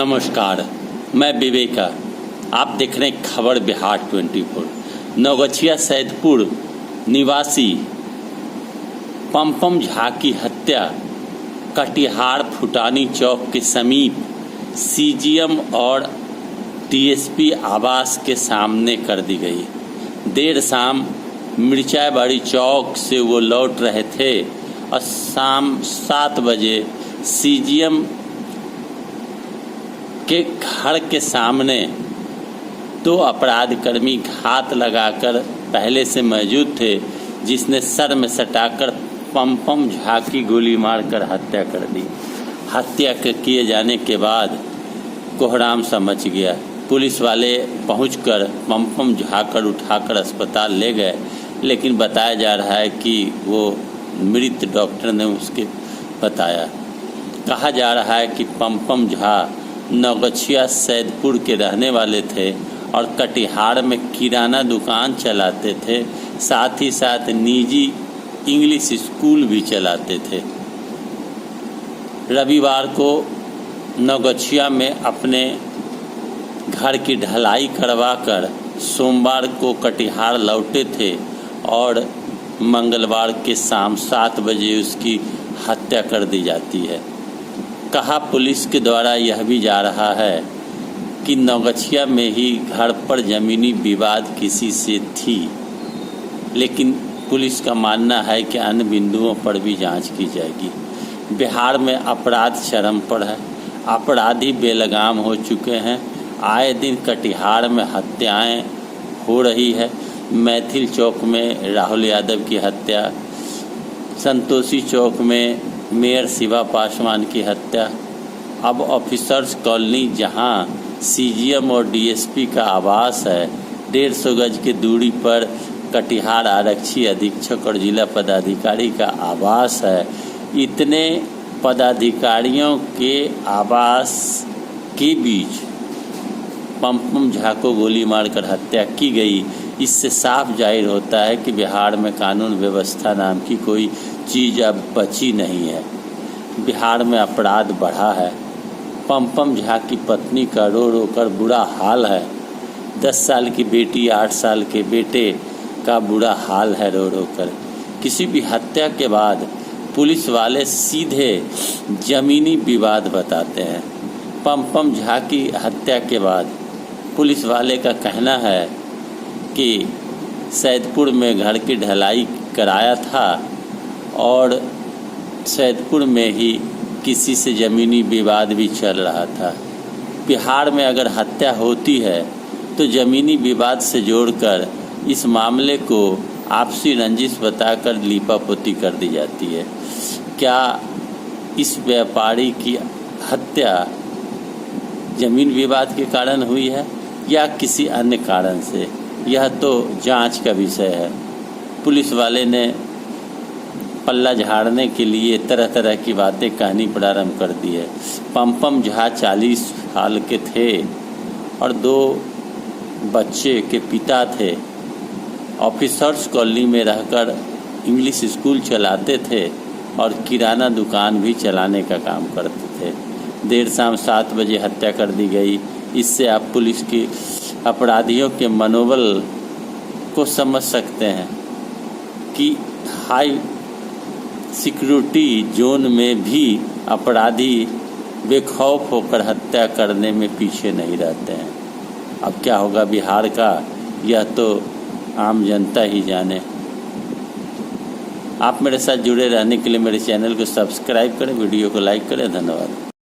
नमस्कार, मैं विवेका। आप देख रहे हैं खबर बिहार 24। नवगछिया सैदपुर निवासी पम्पम झा की हत्या कटिहार फुटानी चौक के समीप सीजीएम और डीएसपी आवास के सामने कर दी गई। देर शाम मिर्चाईबाड़ी चौक से वो लौट रहे थे और शाम 7 बजे सीजीएम के घर के सामने 2 अपराधकर्मी घात लगाकर पहले से मौजूद थे, जिसने सर में सटाकर पम्पम झा की गोली मारकर हत्या कर दी। हत्या किए जाने के बाद कोहराम सा मच गया। पुलिस वाले पहुंचकर पम्पम झा कर उठाकर अस्पताल ले गए, लेकिन बताया जा रहा है कि वो मृत डॉक्टर ने उसके बताया। कहा जा रहा है कि पम्पम झा नवगछिया सैदपुर के रहने वाले थे और कटिहार में किराना दुकान चलाते थे, साथ ही साथ निजी इंग्लिश स्कूल भी चलाते थे। रविवार को नवगछिया में अपने घर की ढलाई करवाकर सोमवार को कटिहार लौटे थे और मंगलवार के शाम 7 बजे उसकी हत्या कर दी जाती है। कहा पुलिस के द्वारा यह भी जा रहा है कि नवगछिया में ही घर पर ज़मीनी विवाद किसी से थी, लेकिन पुलिस का मानना है कि अन्य बिंदुओं पर भी जांच की जाएगी। बिहार में अपराध चरम पर है, अपराधी बेलगाम हो चुके हैं। आए दिन कटिहार में हत्याएं हो रही है। मैथिल चौक में राहुल यादव की हत्या, संतोषी चौक में मेयर शिवा पासवान की हत्या, अब ऑफिसर्स कॉलोनी जहां सीजीएम और डीएसपी का आवास है, 150 गज की दूरी पर कटिहार आरक्षी अधीक्षक और जिला पदाधिकारी का आवास है। इतने पदाधिकारियों के आवास के बीच पम्पम झा को गोली मारकर हत्या की गई। इससे साफ जाहिर होता है कि बिहार में कानून व्यवस्था नाम की कोई चीज़ अब बची नहीं है। बिहार में अपराध बढ़ा है। पम्पम झा की पत्नी का रो रो कर बुरा हाल है। 10 साल की बेटी, 8 साल के बेटे का बुरा हाल है रो रो कर। किसी भी हत्या के बाद पुलिस वाले सीधे ज़मीनी विवाद बताते हैं। पम्पम झा की हत्या के बाद पुलिस वाले का कहना है कि सैदपुर में घर की ढलाई कराया था और सैदपुर में ही किसी से ज़मीनी विवाद भी चल रहा था। बिहार में अगर हत्या होती है तो ज़मीनी विवाद से जोड़कर इस मामले को आपसी रंजिश बताकर लीपापोती कर दी जाती है। क्या इस व्यापारी की हत्या ज़मीन विवाद के कारण हुई है या किसी अन्य कारण से, यह तो जांच का विषय है। पुलिस वाले ने पल्ला झाड़ने के लिए तरह तरह की बातें कहनी प्रारंभ कर दी है। पम्पम झा 40 साल के थे और 2 बच्चे के पिता थे। ऑफिसर्स कॉलोनी में रहकर इंग्लिश स्कूल चलाते थे और किराना दुकान भी चलाने का काम करते थे। देर शाम 7 बजे हत्या कर दी गई। इससे आप पुलिस के अपराधियों के मनोबल को समझ सकते हैं कि हाई सिक्योरिटी जोन में भी अपराधी बेखौफ होकर हत्या करने में पीछे नहीं रहते हैं। अब क्या होगा बिहार का, यह तो आम जनता ही जाने। आप मेरे साथ जुड़े रहने के लिए मेरे चैनल को सब्सक्राइब करें, वीडियो को लाइक करें। धन्यवाद।